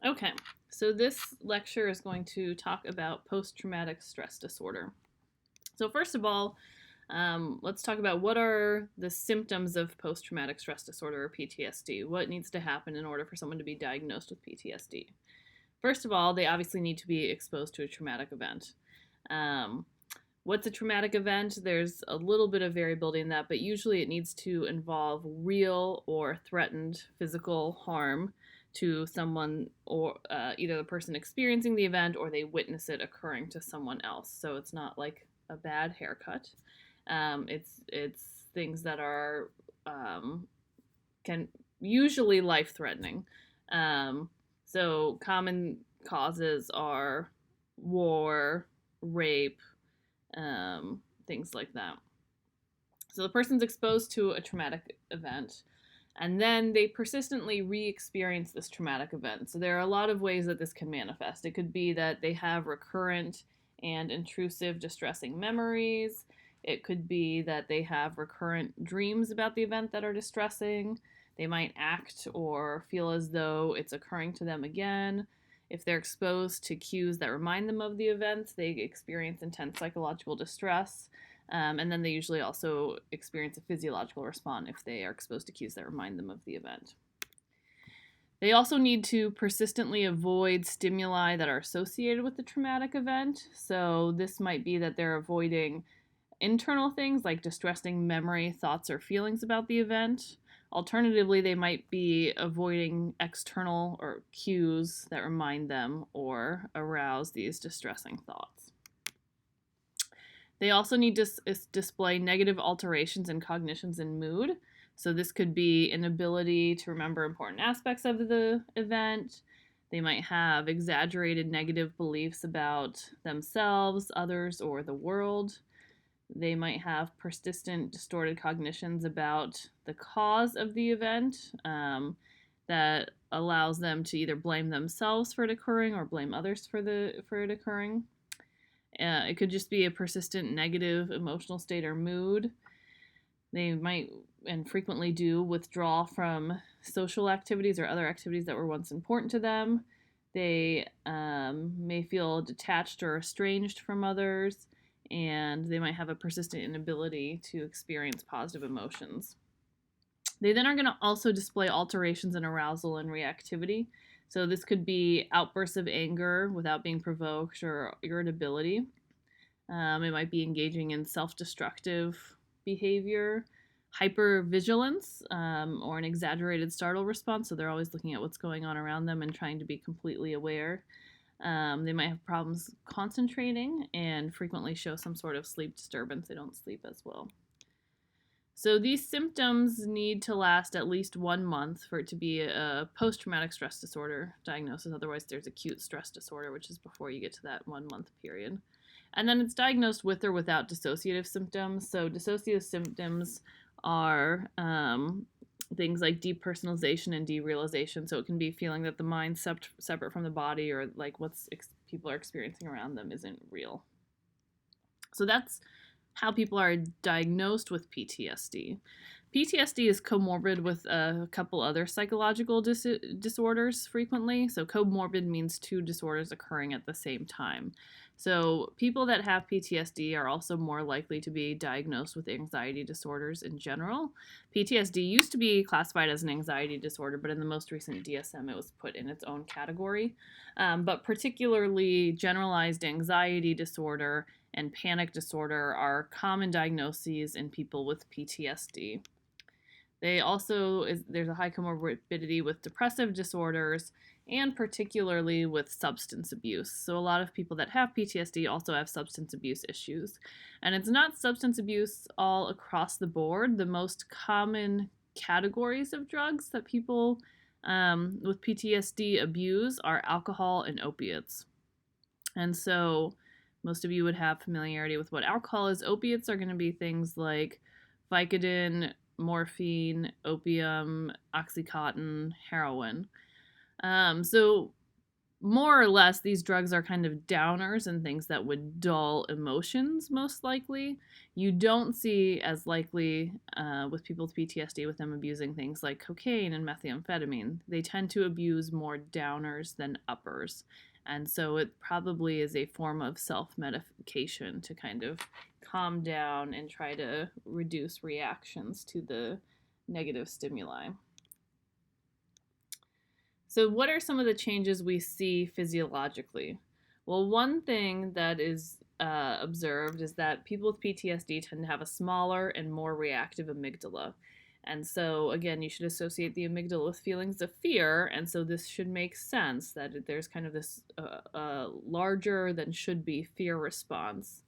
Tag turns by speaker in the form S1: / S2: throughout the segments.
S1: Okay, so this lecture is going to talk about post-traumatic stress disorder. So first of all, let's talk about what are the symptoms of post-traumatic stress disorder or PTSD. What needs to happen in order for someone to be diagnosed with PTSD? First of all, they obviously need to be exposed to a traumatic event. Um, what's a traumatic event? There's a little bit of variability in that, but usually it needs to involve real or threatened physical harm to someone, or either the person experiencing the event or they witness it occurring to someone else. So it's not like a bad haircut. It's things that are can usually life threatening. Um, so common causes are war, rape, things like that. So the person's exposed to a traumatic event, and then they persistently re-experience this traumatic event. So there are a lot of ways that this can manifest. It could be that they have recurrent and intrusive distressing memories. It could be that they have recurrent dreams about the event that are distressing. They might act or feel as though it's occurring to them again. If they're exposed to cues that remind them of the event, they experience intense psychological distress. And then they usually also experience a physiological response if they are exposed to cues that remind them of the event. They also need to persistently avoid stimuli that are associated with the traumatic event. So this might be that they're avoiding internal things like distressing memory, thoughts, or feelings about the event. Alternatively, they might be avoiding external or cues that remind them or arouse these distressing thoughts. They also need to display negative alterations in cognitions and mood. So this could be inability to remember important aspects of the event. They might have exaggerated negative beliefs about themselves, others, or the world. They might have persistent distorted cognitions about the cause of the event that allows them to either blame themselves for it occurring or blame others for it occurring. It could just be a persistent negative emotional state or mood. They might and frequently do withdraw from social activities or other activities that were once important to them. They may feel detached or estranged from others, and they might have a persistent inability to experience positive emotions. They then are going to also display alterations in arousal and reactivity. So this could be outbursts of anger without being provoked or irritability. It might be engaging in self-destructive behavior, hypervigilance, or an exaggerated startle response. So they're always looking at what's going on around them and trying to be completely aware. They might have problems concentrating and frequently show some sort of sleep disturbance. They don't sleep as well. So these symptoms need to last at least 1 month for it to be a post-traumatic stress disorder diagnosis. Otherwise, there's acute stress disorder, which is before you get to that 1 month period. And then it's diagnosed with or without dissociative symptoms. So dissociative symptoms are things like depersonalization and derealization. So it can be feeling that the mind's separate from the body, or like what's people are experiencing around them isn't real. So that's how people are diagnosed with PTSD. PTSD is comorbid with a couple other psychological disorders frequently. So comorbid means two disorders occurring at the same time. So people that have PTSD are also more likely to be diagnosed with anxiety disorders in general. PTSD used to be classified as an anxiety disorder, but in the most recent DSM, it was put in its own category. But particularly generalized anxiety disorder and panic disorder are common diagnoses in people with PTSD. There's a high comorbidity with depressive disorders and particularly with substance abuse. So a lot of people that have PTSD also have substance abuse issues. And it's not substance abuse all across the board. The most common categories of drugs that people with PTSD abuse are alcohol and opiates. And so most of you would have familiarity with what alcohol is. Opiates are going to be things like Vicodin, morphine, opium, Oxycontin, heroin. So more or less, these drugs are kind of downers and things that would dull emotions, most likely. You don't see as likely with people with PTSD with them abusing things like cocaine and methamphetamine. They tend to abuse more downers than uppers. And so it probably is a form of self-medication to kind of calm down and try to reduce reactions to the negative stimuli. So, what are some of the changes we see physiologically? Well, one thing that is observed is that people with PTSD tend to have a smaller and more reactive amygdala. And so, again, you should associate the amygdala with feelings of fear. And so, this should make sense that there's kind of this larger than should be fear response.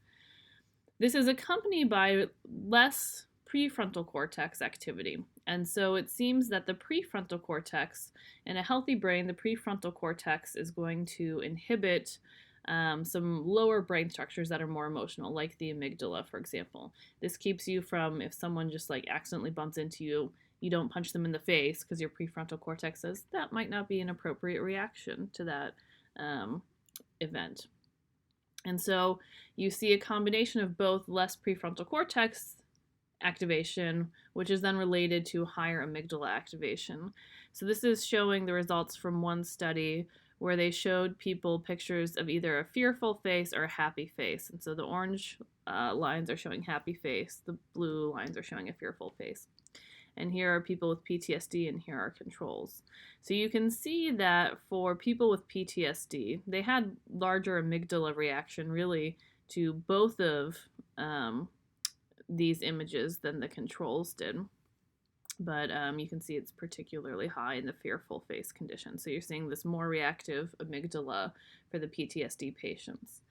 S1: This is accompanied by less prefrontal cortex activity. And so it seems that the prefrontal cortex, in a healthy brain, the prefrontal cortex is going to inhibit some lower brain structures that are more emotional, like the amygdala, for example. This keeps you from, if someone just like accidentally bumps into you, you don't punch them in the face because your prefrontal cortex says that might not be an appropriate reaction to that event. And so you see a combination of both less prefrontal cortex activation, which is then related to higher amygdala activation. So this is showing the results from one study where they showed people pictures of either a fearful face or a happy face. And so the orange lines are showing happy face, the blue lines are showing a fearful face. And here are people with PTSD, and here are controls. So you can see that for people with PTSD, they had larger amygdala reaction really to both of these images than the controls did. But you can see it's particularly high in the fearful face condition. So you're seeing this more reactive amygdala for the PTSD patients.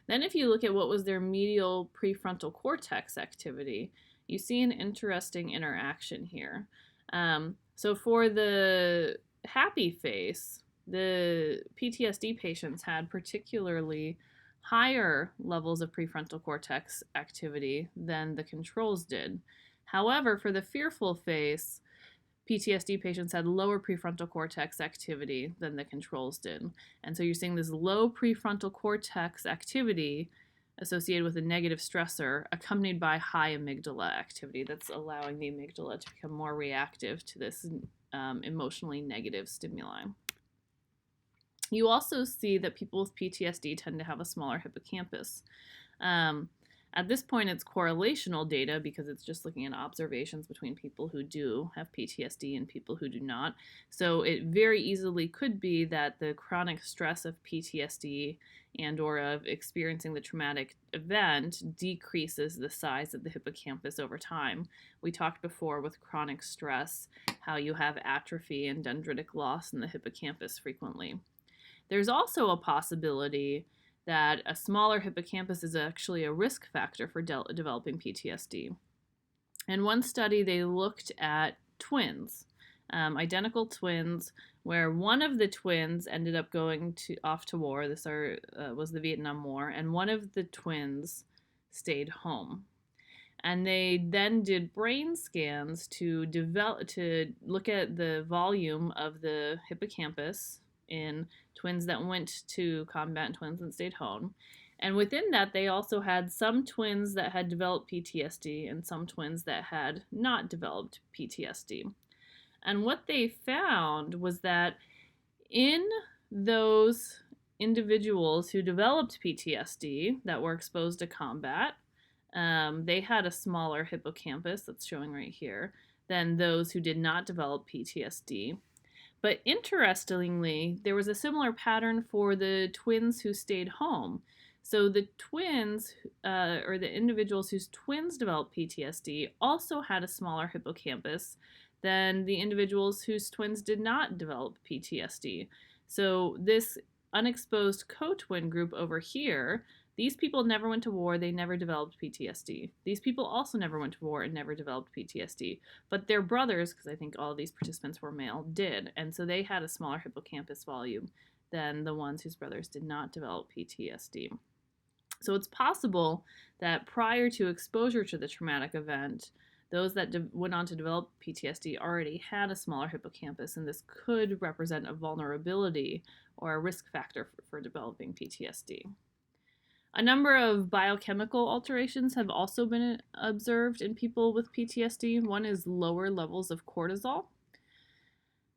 S1: Then if you look at what was their medial prefrontal cortex activity, you see an interesting interaction here. So for the happy face, the PTSD patients had particularly higher levels of prefrontal cortex activity than the controls did. However, for the fearful face, PTSD patients had lower prefrontal cortex activity than the controls did. And so you're seeing this low prefrontal cortex activity associated with a negative stressor accompanied by high amygdala activity that's allowing the amygdala to become more reactive to this emotionally negative stimuli. You also see that people with PTSD tend to have a smaller hippocampus. At this point, it's correlational data because it's just looking at observations between people who do have PTSD and people who do not. So it very easily could be that the chronic stress of PTSD and or of experiencing the traumatic event decreases the size of the hippocampus over time. We talked before with chronic stress how you have atrophy and dendritic loss in the hippocampus frequently. There's also a possibility that a smaller hippocampus is actually a risk factor for developing PTSD. In one study, they looked at twins, identical twins, where one of the twins ended up going off to war. This was the Vietnam War, and one of the twins stayed home. And they then did brain scans to look at the volume of the hippocampus in twins that went to combat and twins that stayed home. And within that, they also had some twins that had developed PTSD and some twins that had not developed PTSD. And what they found was that in those individuals who developed PTSD that were exposed to combat, they had a smaller hippocampus, that's showing right here, than those who did not develop PTSD. But interestingly, there was a similar pattern for the twins who stayed home. So the twins, or the individuals whose twins developed PTSD, also had a smaller hippocampus than the individuals whose twins did not develop PTSD. So this unexposed co-twin group over here, these people never went to war, they never developed PTSD. These people also never went to war and never developed PTSD. But their brothers, because I think all of these participants were male, did. And so they had a smaller hippocampus volume than the ones whose brothers did not develop PTSD. So it's possible that prior to exposure to the traumatic event, Those that went on to develop PTSD already had a smaller hippocampus, and this could represent a vulnerability or a risk factor for developing PTSD. A number of biochemical alterations have also been observed in people with PTSD. One is lower levels of cortisol.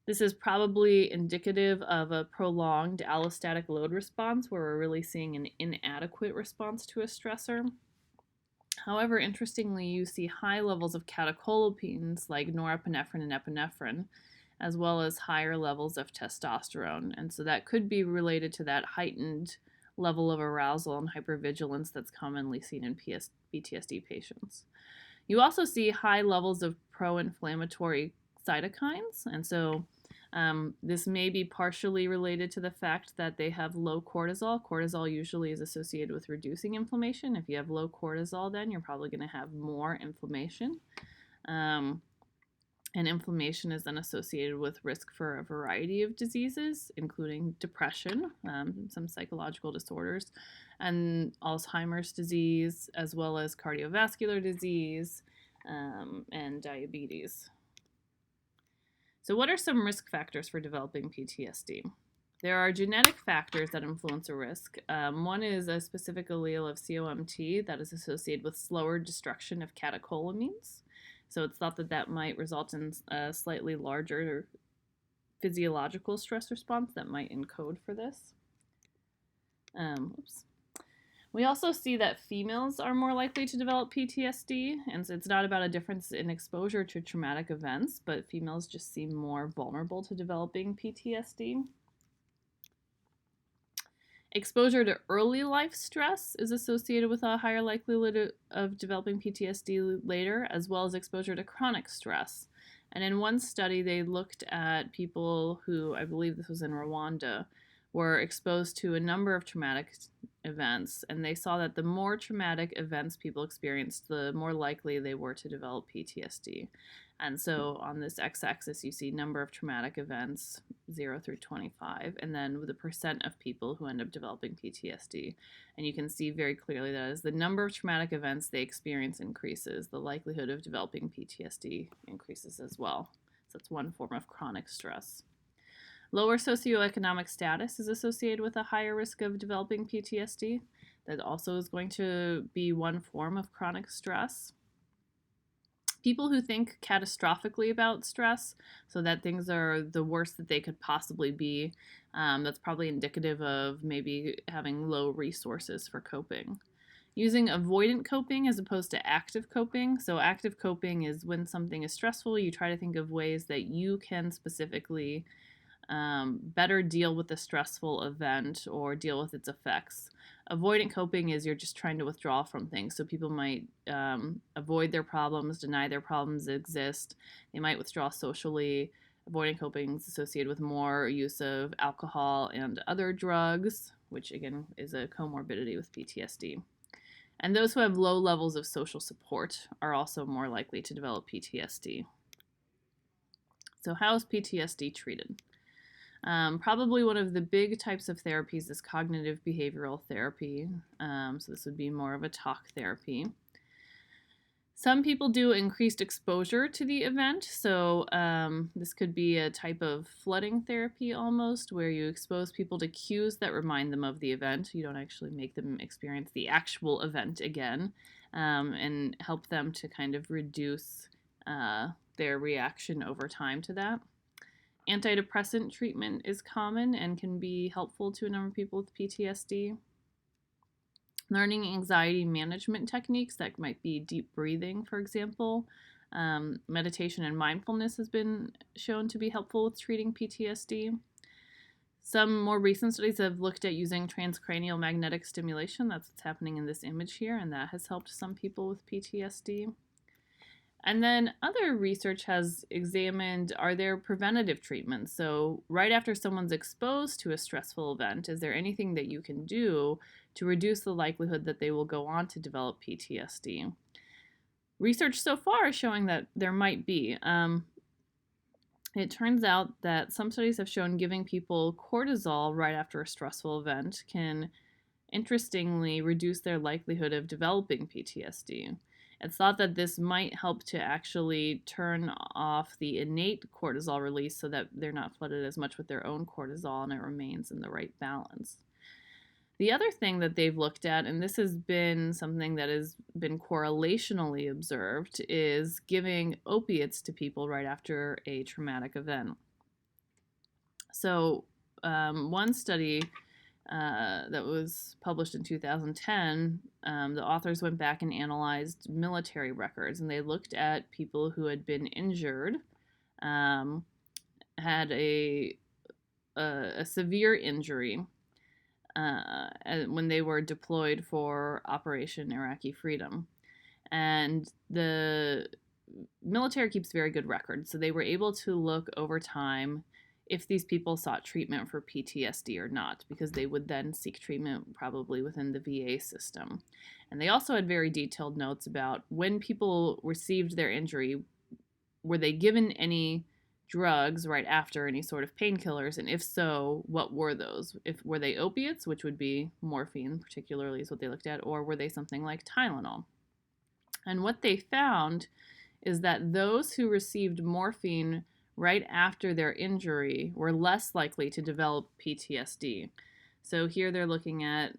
S1: This is probably indicative of a prolonged allostatic load response where we're really seeing an inadequate response to a stressor. However, interestingly, you see high levels of catecholamines like norepinephrine and epinephrine, as well as higher levels of testosterone. And so that could be related to that heightened level of arousal and hypervigilance that's commonly seen in PTSD patients. You also see high levels of pro-inflammatory cytokines, and so this may be partially related to the fact that they have low cortisol. Cortisol usually is associated with reducing inflammation. If you have low cortisol, then you're probably going to have more inflammation. And inflammation is then associated with risk for a variety of diseases, including depression, some psychological disorders, and Alzheimer's disease, as well as cardiovascular disease and diabetes. So what are some risk factors for developing PTSD? There are genetic factors that influence a risk. One is a specific allele of COMT that is associated with slower destruction of catecholamines. So it's thought that that might result in a slightly larger physiological stress response that might encode for this. We also see that females are more likely to develop PTSD, and so it's not about a difference in exposure to traumatic events, but females just seem more vulnerable to developing PTSD. Exposure to early life stress is associated with a higher likelihood of developing PTSD later, as well as exposure to chronic stress. And in one study, they looked at people who, I believe this was in Rwanda, were exposed to a number of traumatic events, and they saw that the more traumatic events people experienced, the more likely they were to develop PTSD. And so on this x-axis, you see number of traumatic events, 0 through 25, and then the percent of people who end up developing PTSD. And you can see very clearly that as the number of traumatic events they experience increases, the likelihood of developing PTSD increases as well. So that's one form of chronic stress. Lower socioeconomic status is associated with a higher risk of developing PTSD. That also is going to be one form of chronic stress. People who think catastrophically about stress, so that things are the worst that they could possibly be, that's probably indicative of maybe having low resources for coping. Using avoidant coping as opposed to active coping. So active coping is when something is stressful, you try to think of ways that you can specifically better deal with the stressful event or deal with its effects. Avoidant coping is you're just trying to withdraw from things. So people might avoid their problems, deny their problems exist. They might withdraw socially. Avoidant coping is associated with more use of alcohol and other drugs, which again is a comorbidity with PTSD. And those who have low levels of social support are also more likely to develop PTSD. So how is PTSD treated? Probably one of the big types of therapies is cognitive behavioral therapy. So this would be more of a talk therapy. Some people do increased exposure to the event. So this could be a type of flooding therapy almost, where you expose people to cues that remind them of the event. You don't actually make them experience the actual event again, and help them to kind of reduce their reaction over time to that. Antidepressant treatment is common and can be helpful to a number of people with PTSD. Learning anxiety management techniques that might be deep breathing, for example. Meditation and mindfulness has been shown to be helpful with treating PTSD. Some more recent studies have looked at using transcranial magnetic stimulation. That's what's happening in this image here, and that has helped some people with PTSD. And then other research has examined, are there preventative treatments? So right after someone's exposed to a stressful event, is there anything that you can do to reduce the likelihood that they will go on to develop PTSD? Research so far is showing that there might be. It turns out that some studies have shown giving people cortisol right after a stressful event can, interestingly, reduce their likelihood of developing PTSD. It's thought that this might help to actually turn off the innate cortisol release so that they're not flooded as much with their own cortisol and it remains in the right balance. The other thing that they've looked at, and this has been something that has been correlationally observed, is giving opiates to people right after a traumatic event. So, one study that was published in 2010, the authors went back and analyzed military records, and they looked at people who had been injured, had a severe injury when they were deployed for Operation Iraqi Freedom. And the military keeps very good records, so they were able to look over time if these people sought treatment for PTSD or not, because they would then seek treatment probably within the VA system. And they also had very detailed notes about when people received their injury, were they given any drugs right after, any sort of painkillers, and if so, what were those? If were they opiates, which would be morphine particularly is what they looked at, or were they something like Tylenol? And what they found is that those who received morphine right after their injury were less likely to develop PTSD. So here they're looking at,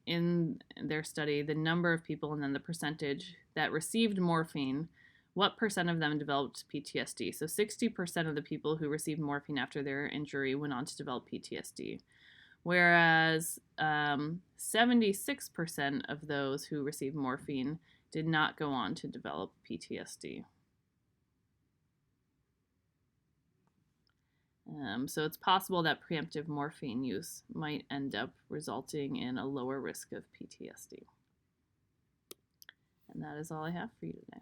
S1: in their study, the number of people and then the percentage that received morphine. What percent of them developed PTSD? So 60% of the people who received morphine after their injury went on to develop PTSD, whereas 76% of those who received morphine did not go on to develop PTSD. So it's possible that preemptive morphine use might end up resulting in a lower risk of PTSD. And that is all I have for you today.